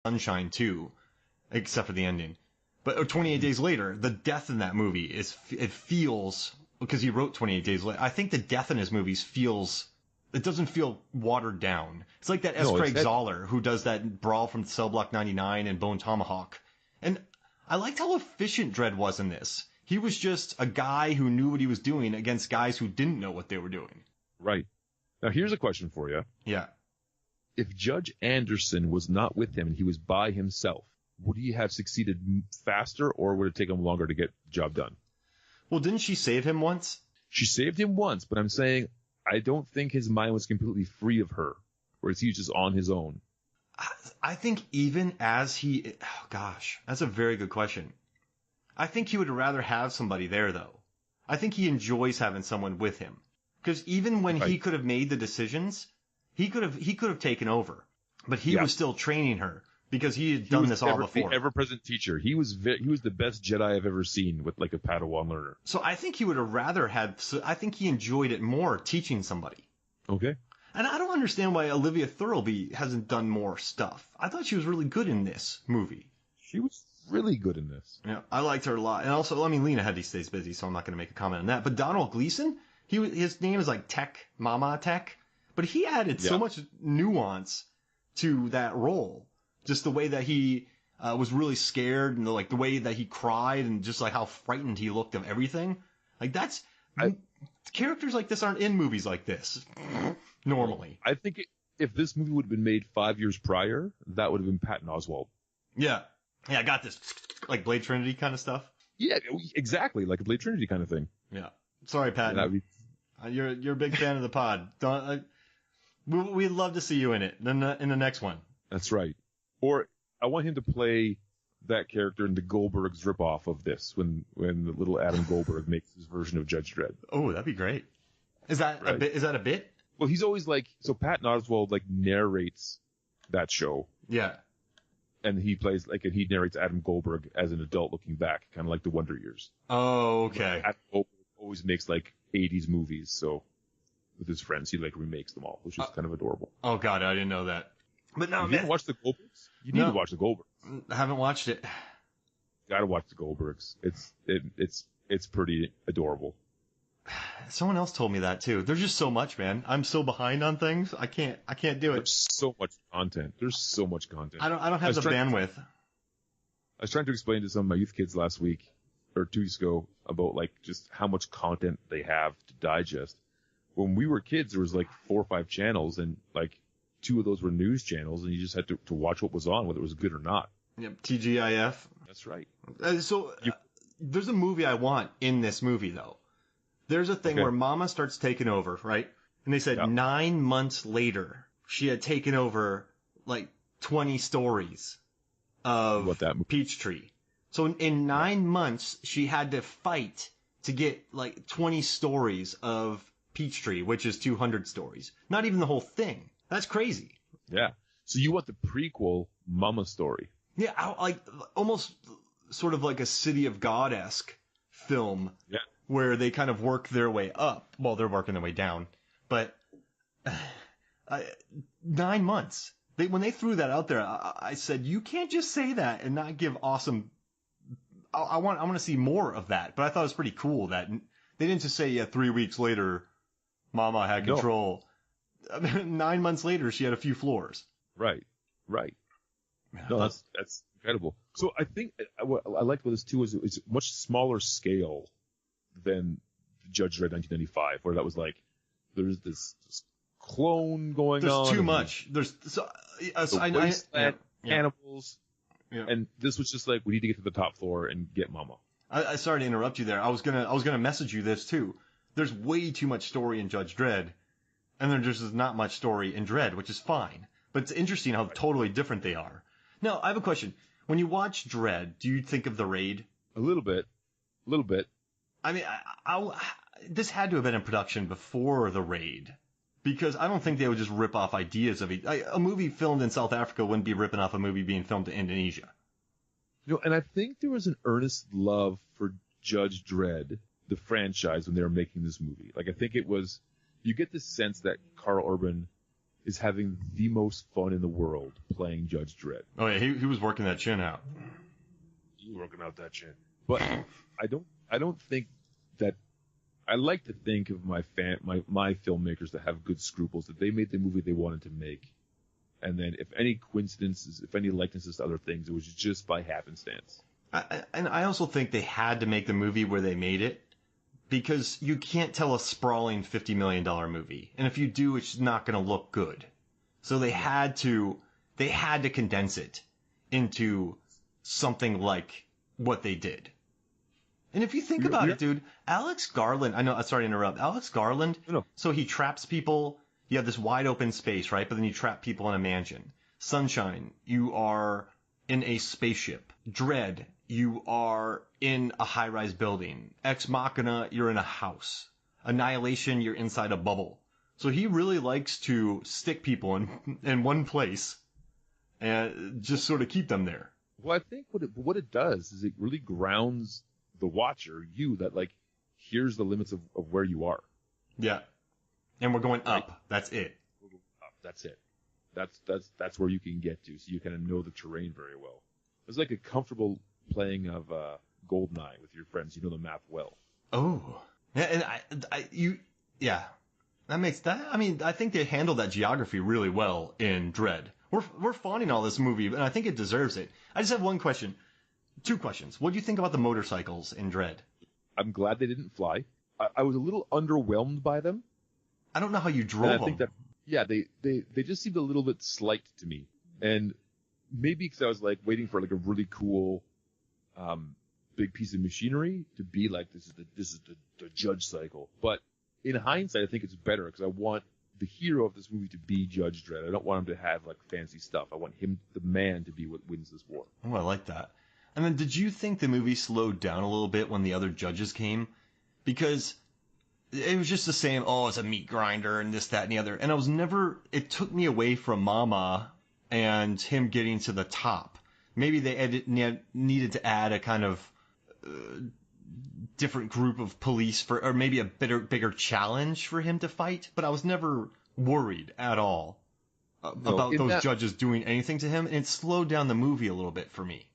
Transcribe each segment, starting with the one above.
Sunshine too, except for the ending. But 28 Days Later, the death in that movie it feels, because he wrote 28 Days Later, I think the death in his movies it doesn't feel watered down. It's like that S. Craig Zoller who does that Brawl from Cell Block 99 and Bone Tomahawk. And I liked how efficient Dredd was in this. He was just a guy who knew what he was doing against guys who didn't know what they were doing. Right. Now, here's a question for you. Yeah. If Judge Anderson was not with him and he was by himself, would he have succeeded faster, or would it take him longer to get the job done? Well, didn't she save him once? She saved him once, but I'm saying I don't think his mind was completely free of her, whereas he was just on his own. I think even as that's a very good question. I think he would rather have somebody there, though. I think he enjoys having someone with him. Because even when he could have made the decisions, he could have taken over. But he was still training her because he had done this all before. The ever-present teacher. He was the best Jedi I've ever seen with like a Padawan learner. So I think he would have rather I think he enjoyed it more teaching somebody. Okay. And I don't understand why Olivia Thirlby hasn't done more stuff. I thought she was really good in this movie. She was really good in this. Yeah, I liked her a lot. And also, Lena Headey stays busy, so I'm not going to make a comment on that. But Donald Gleason, his name is like Mama Tech, but he added so much nuance to that role. Just the way that he was really scared, and the way that he cried, and just like how frightened he looked of everything. Like characters like this aren't in movies like this normally. I think if this movie would have been made 5 years prior, that would have been Patton Oswalt. Yeah. Yeah, I got this, like Blade Trinity kind of stuff. Yeah, exactly, like a Blade Trinity kind of thing. Yeah. Sorry, Patton. You're a big fan of the pod. We'd love to see you in it in the next one. That's right. Or I want him to play that character in the Goldberg's ripoff of this, when the little Adam Goldberg makes his version of Judge Dredd. Oh, that'd be great. Is that a bit? Is that a bit? Well, he's always Patton Oswalt narrates that show. Yeah. And he narrates Adam Goldberg as an adult looking back, kind of like the Wonder Years. Oh, okay. Adam Goldberg always makes 80s movies, so with his friends he remakes them all, which is kind of adorable. Oh God, I didn't know that. But no, you didn't watch the Goldbergs? You need to watch the Goldbergs. I haven't watched it. Gotta watch the Goldbergs. It's pretty adorable. Someone else told me that too. There's just so much, man. I'm so behind on things. I can't do it. There's so much content. I don't have the bandwidth. I was trying to explain to some of my youth kids last week or 2 weeks ago about just how much content they have to digest. When we were kids, there was 4 or 5 channels, and 2 of those were news channels, and you just had to watch what was on, whether it was good or not. Yep, TGIF. That's right. There's a movie I want in this movie, though. There's a thing where Mama starts taking over, right? And they said 9 months later, she had taken over 20 stories of Peachtree. So in 9 months, she had to fight to get 20 stories of Peachtree, which is 200 stories. Not even the whole thing. That's crazy. Yeah. So you want the prequel Mama story? Yeah, almost sort of like a City of God-esque film. Yeah. Where they kind of work their way up. Well, they're working their way down. But 9 months. When they threw that out there, I said, you can't just say that and not give awesome... I want to see more of that. But I thought it was pretty cool that they didn't just say, 3 weeks later, Mama had control. No. 9 months later, she had a few floors. Right. No, that's incredible. So I think what I liked about this too is it's a much smaller scale than Judge Dredd 1995, where that was there's this clone going on. There's too much. There's cannibals. Yeah. And this was just we need to get to the top floor and get Mama. I sorry to interrupt you there. I was gonna message you this too. There's way too much story in Judge Dredd, and there just is not much story in Dredd, which is fine. But it's interesting how totally different they are. Now, I have a question. When you watch Dredd, do you think of The Raid? A little bit. I mean, this had to have been in production before The Raid, because I don't think they would just rip off ideas of it. A movie filmed in South Africa wouldn't be ripping off a movie being filmed in Indonesia. And I think there was an earnest love for Judge Dredd, the franchise, when they were making this movie. I think it was, you get this sense that Carl Urban is having the most fun in the world playing Judge Dredd. Oh yeah, he was working that chin out. He was working out that chin. But I don't think that. I like to think of my filmmakers that have good scruples, that they made the movie they wanted to make, and then if any coincidences, if any likenesses to other things, it was just by happenstance. And I also think they had to make the movie where they made it, because you can't tell a sprawling $50 million movie, and if you do, it's not going to look good. So they had to condense it into something like what they did. And if you think about it, dude, Alex Garland, I know, sorry to interrupt, Alex Garland, No. So he traps people, you have this wide open space, right? But then you trap people in a mansion. Sunshine, you are in a spaceship. Dredd, you are in a high-rise building. Ex Machina, you're in a house. Annihilation, you're inside a bubble. So he really likes to stick people in one place and just sort of keep them there. Well, I think what it does is it really grounds the watcher, you, that like, here's the limits of where you are. Yeah. And we're going up. That's it. Up. That's it. That's where you can get to, so you kind of know the terrain very well. It's like a comfortable playing of Goldeneye with your friends. You know the map well. Oh. Yeah, and yeah. That makes that. I mean, I think they handled that geography really well in Dredd. We're fawning all this movie, and I think it deserves it. I just have one question. 2 questions. What do you think about the motorcycles in Dredd? I'm glad they didn't fly. I was a little underwhelmed by them. I don't know how you drove them. I think that, yeah, they just seemed a little bit slight to me. And maybe because I was like waiting for like a really cool, big piece of machinery to be like, this is the Judge cycle. But in hindsight, I think it's better because I want the hero of this movie to be Judge Dredd. I don't want him to have like fancy stuff. I want him, the man, to be what wins this war. Oh, I like that. And then did you think the movie slowed down a little bit when the other judges came? Because it was just the same, oh, it's a meat grinder and this, that, and the other. And it took me away from Mama and him getting to the top. Maybe they needed to add a kind of different group of police or maybe a bigger challenge for him to fight. But I was never worried at all about those judges doing anything to him. And it slowed down the movie a little bit for me.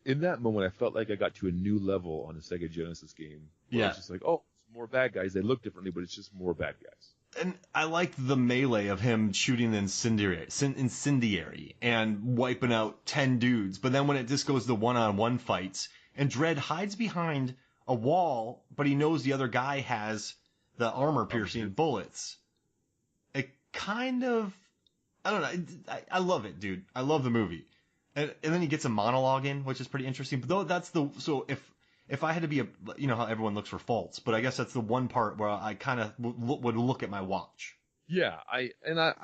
In that moment, I felt like I got to a new level on a Sega Genesis game. Yeah. It's just like, oh, it's more bad guys. They look differently, but it's just more bad guys. And I liked the melee of him shooting the incendiary and wiping out 10 dudes. But then when it just goes to one-on-one fights, and Dredd hides behind a wall, but he knows the other guy has the armor-piercing bullets. It kind of... I don't know. I love it, dude. I love the movie. And then he gets a monologue in, which is pretty interesting. But though so if I had to be how everyone looks for faults, but I guess that's the one part where I kind of would look at my watch. Yeah, I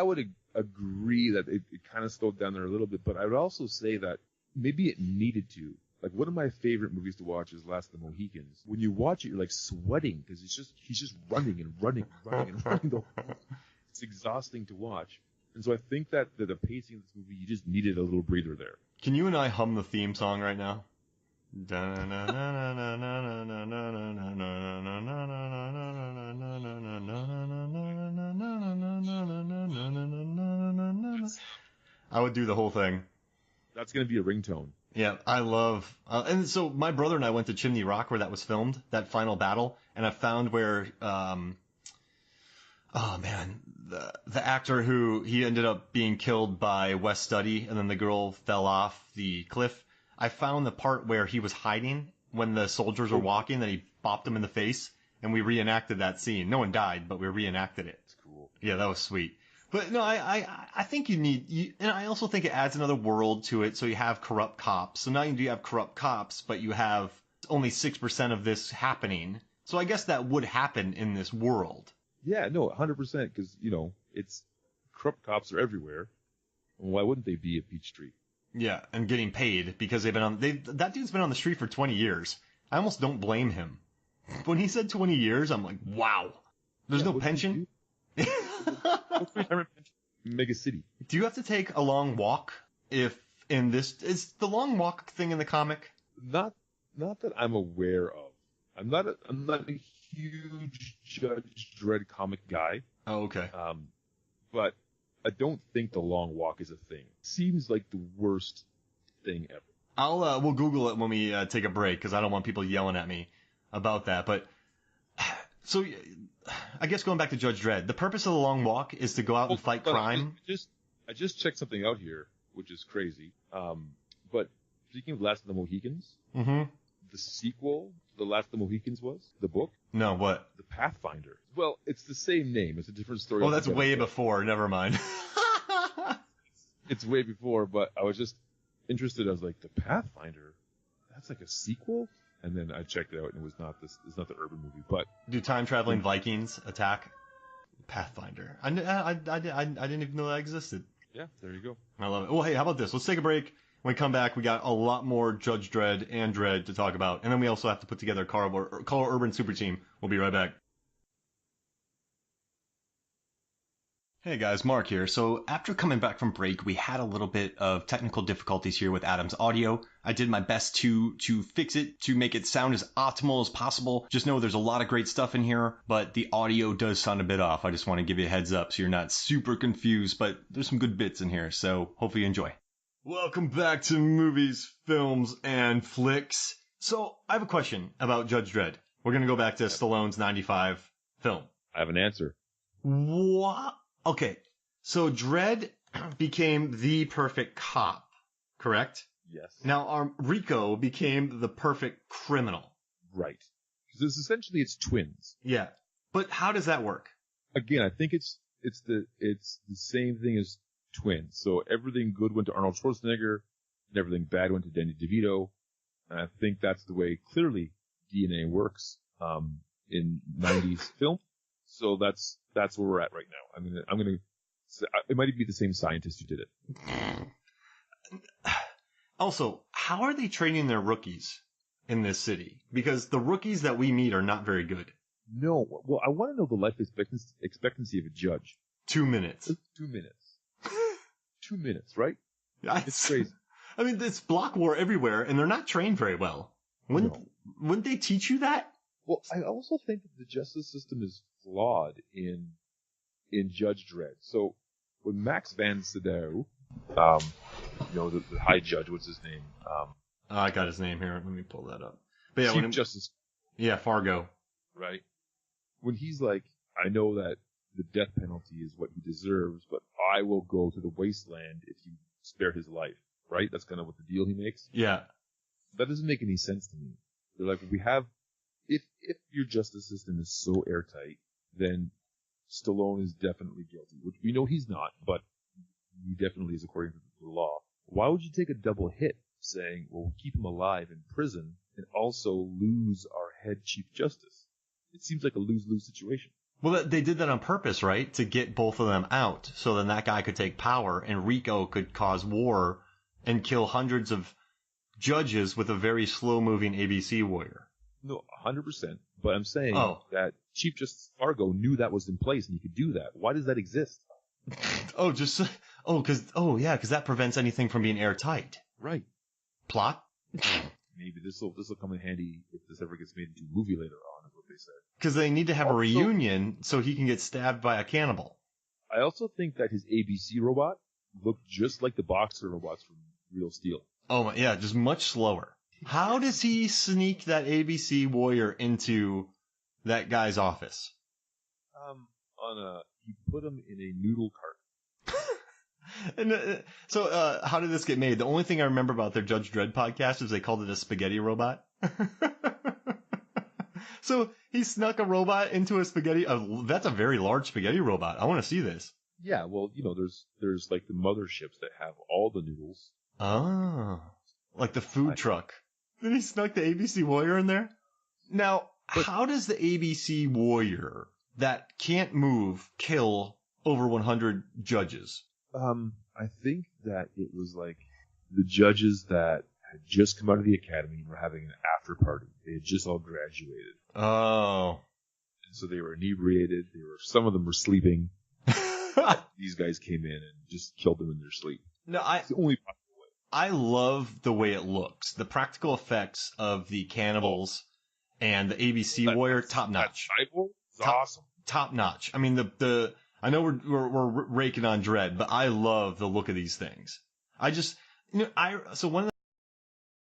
would agree that it kind of slowed down there a little bit, but I would also say that maybe it needed to. Like, one of my favorite movies to watch is Last of the Mohicans. When you watch it, you're like sweating because he's just running and running and running and running. It's exhausting to watch. And so I think that the pacing of this movie, you just needed a little breather there. Can you and I hum the theme song right now? I would do the whole thing. That's going to be a ringtone. Yeah, I love... and so my brother and I went to Chimney Rock where that was filmed, that final battle, and I found where... oh, man. The actor who he ended up being killed by Wes Studi, and then the girl fell off the cliff. I found the part where he was hiding when the soldiers were walking, that he bopped him in the face, and we reenacted that scene. No one died, but we reenacted it. It's cool. Yeah, that was sweet. But no, I think and I also think it adds another world to it. So you have corrupt cops. So not only do you have corrupt cops, but you have only 6% of this happening. So I guess that would happen in this world. Yeah, no, 100%, because, it's corrupt cops are everywhere. Why wouldn't they be at Peachtree? Yeah, and getting paid because that dude's been on the street for 20 years. I almost don't blame him. When he said 20 years, I'm like, wow. There's no pension? Mega City. Do you have to take a long walk is the long walk thing in the comic? Not that I'm aware of. I'm not a huge Judge Dredd comic guy. Oh, okay. But I don't think the long walk is a thing. Seems like the worst thing ever. We'll Google it when we take a break because I don't want people yelling at me about that. But so I guess going back to Judge Dredd, the purpose of the long walk is to go out and fight crime. I just checked something out here, which is crazy. But speaking of Last of the Mohicans, the sequel, The Last of the Mohicans was the book. No, what? The Pathfinder. Well, it's the same name. It's a different story. Oh, that's way before. Never mind. It's way before, but I was just interested. I was like, the Pathfinder? That's like a sequel? And then I checked it out, and it was not this. It's not the urban movie, but do time traveling Vikings attack? Pathfinder. I didn't even know that existed. Yeah, there you go. I love it. Well, hey, how about this? Let's take a break. When we come back, we got a lot more Judge Dredd and Dredd to talk about. And then we also have to put together a Color Urban Super Team. We'll be right back. Hey guys, Mark here. So after coming back from break, we had a little bit of technical difficulties here with Adam's audio. I did my best to fix it, to make it sound as optimal as possible. Just know there's a lot of great stuff in here, but the audio does sound a bit off. I just want to give you a heads up so you're not super confused, but there's some good bits in here, so hopefully you enjoy. Welcome back to Movies, Films, and Flicks. So I have a question about Judge Dredd. We're going to go back to Stallone's 95 film. I have an answer. What? Okay, so Dredd became the perfect cop, correct? Yes. Now, Rico became the perfect criminal. Right. Because essentially it's twins. Yeah. But how does that work? Again, I think it's the same thing as twins. So everything good went to Arnold Schwarzenegger, and everything bad went to Danny DeVito. And I think that's the way clearly DNA works in 90s film. So that's where we're at right now. I'm gonna say, it might even be the same scientist who did it. Also, how are they training their rookies in this city? Because the rookies that we meet are not very good. No. Well, I want to know the life expectancy of a judge. 2 minutes. 2 minutes. 2 minutes, right? It's crazy. I mean, it's block war everywhere, and they're not trained very well. Wouldn't they teach you that? Well, I also think that the justice system is flawed in Judge Dredd. So when Max van Sydow, the high judge, what's his name? I got his name here. Let me pull that up. But yeah, Chief Justice. Yeah, Fargo. Right. When he's like, I know that the death penalty is what he deserves, but I will go to the wasteland if you spare his life. Right? That's kind of what the deal he makes. Yeah. That doesn't make any sense to me. They're like, if your justice system is so airtight, then Stallone is definitely guilty, which we know he's not, but he definitely is according to the law. Why would you take a double hit saying, well, we'll keep him alive in prison and also lose our head chief justice? It seems like a lose-lose situation. Well, they did that on purpose, right? To get both of them out so then that guy could take power and Rico could cause war and kill hundreds of judges with a very slow-moving ABC warrior. No, 100%. But I'm saying that Chief Justice Fargo knew that was in place and he could do that. Why does that exist? Because that prevents anything from being airtight. Right. Plot? Maybe this will come in handy if this ever gets made into a movie later on, is what they said. Because they need to have a reunion so he can get stabbed by a cannibal. I also think that his ABC robot looked just like the boxer robots from Real Steel. Oh, yeah, just much slower. How does he sneak that ABC warrior into that guy's office? He put him in a noodle cart. And so how did this get made? The only thing I remember about their Judge Dredd podcast is they called it a spaghetti robot. So he snuck a robot into a spaghetti. That's a very large spaghetti robot. I want to see this. Yeah, well, there's like the motherships that have all the noodles. Oh, like the food truck. Then he snuck the ABC warrior in there? Now, how does the ABC warrior that can't move kill over 100 judges? I think that it was like the judges that had just come out of the academy and were having an after party. They had just all graduated. Oh. And so they were inebriated. Some of them were sleeping. These guys came in and just killed them in their sleep. No, it's the only possible way. I love the way it looks. The practical effects of the cannibals and the ABC warrior, top notch. That cyborg is awesome. Top notch. I mean, the I know we're raking on Dredd, but I love the look of these things. I just, so one of